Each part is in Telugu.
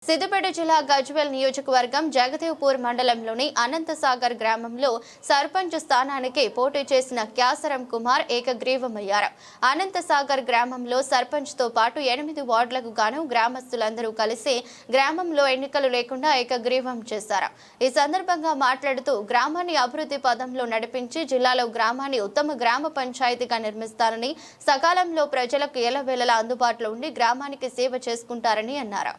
సిద్దిపేట జిల్లా గజ్వేల్ నియోజకవర్గం జగదేవ్పూర్ మండలంలోని అనంతసాగర్ గ్రామంలో సర్పంచ్ స్థానానికి పోటీ చేసిన క్యాసరం కుమార్ ఏకగ్రీవమయ్యారు. అనంతసాగర్ గ్రామంలో సర్పంచ్తో పాటు 8 వార్డులకు గాను గ్రామస్తులందరూ కలిసి గ్రామంలో ఎన్నికలు లేకుండా ఏకగ్రీవం చేశారు. ఈ సందర్భంగా మాట్లాడుతూ గ్రామాన్ని అభివృద్ధి పదంలో నడిపించి జిల్లాలో గ్రామాన్ని ఉత్తమ గ్రామ పంచాయతీగా నిర్మిస్తారని, సకాలంలో ప్రజలకు ఎల్లవేళలా అందుబాటులో ఉండి గ్రామానికి సేవ చేసుకుంటారని అన్నారు.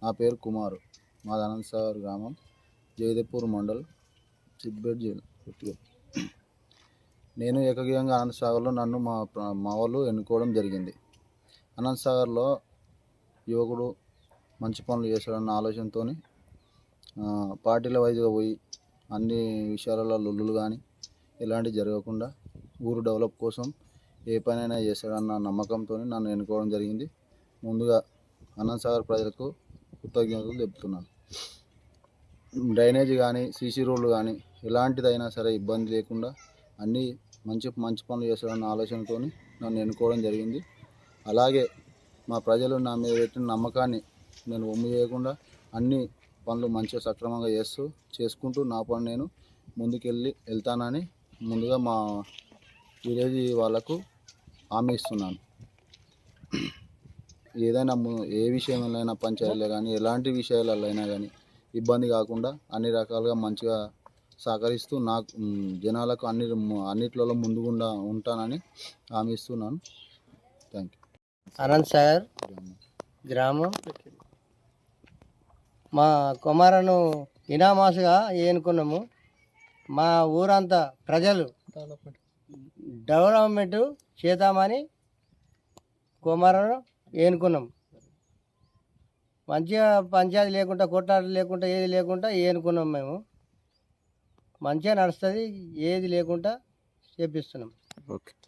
నా పేరు కుమారు. మాది అనంతసాగర్ గ్రామం, జగదేవ్పూర్ మండల్, సిద్దిపేట జిల్లా. నేను ఏకగ్రీవంగా అనంతసాగర్లో నన్ను మా వాళ్ళు ఎన్నుకోవడం జరిగింది. అనంతసాగర్లో యువకుడు మంచి పనులు చేస్తాడన్న ఆలోచనతో పార్టీల వైజ్గా పోయి అన్ని విషయాలలో లొల్లులు కానీ ఎలాంటివి జరగకుండా ఊరు డెవలప్ కోసం ఏ పనైనా చేస్తాడన్న నమ్మకంతో నన్ను ఎన్నుకోవడం జరిగింది. ముందుగా అనంతసాగర్ ప్రజలకు కృతజ్ఞతలు తెలుపుతున్నాను. డ్రైనేజీ కానీ, సీసీ రోడ్లు కానీ ఎలాంటిదైనా సరే ఇబ్బంది లేకుండా అన్నీ మంచి పనులు చేస్తాడన్న ఆలోచనతో నన్ను ఎన్నుకోవడం జరిగింది. అలాగే మా ప్రజలు నా మీద పెట్టిన నమ్మకాన్ని నేను వమ్ము చేయకుండా అన్ని పనులు మంచిగా సక్రమంగా చేసుకుంటూ నా పని నేను వెళ్తానని ముందుగా మా విలేజ్ వాళ్ళకు హామీ ఇస్తున్నాను. ఏదైనా ఏ విషయంలో పంచాయతీలో కానీ ఎలాంటి విషయాలలో అయినా కానీ ఇబ్బంది కాకుండా అన్ని రకాలుగా మంచిగా సహకరిస్తూ నాకు జనాలకు అన్నిట్లలో ముందుగుండా ఉంటానని హామీ ఇస్తున్నాను. Thank you. అనంతసాగర్ గ్రామం మా కుమారను ఇనామాసుగా ఎన్నుకున్నాము. మా ఊరంతా ప్రజలు డెవలప్మెంట్ చేద్దామని కుమారను ఎన్నుకున్నాం. మంచిగా పంచాయతీ లేకుండా, కొట్లాటలు లేకుండా, ఏది లేకుండా ఎన్నుకున్నాం. మేము మంచిగా నడుస్తుంది, ఏది లేకుండా చేపిస్తున్నాం. ఓకే.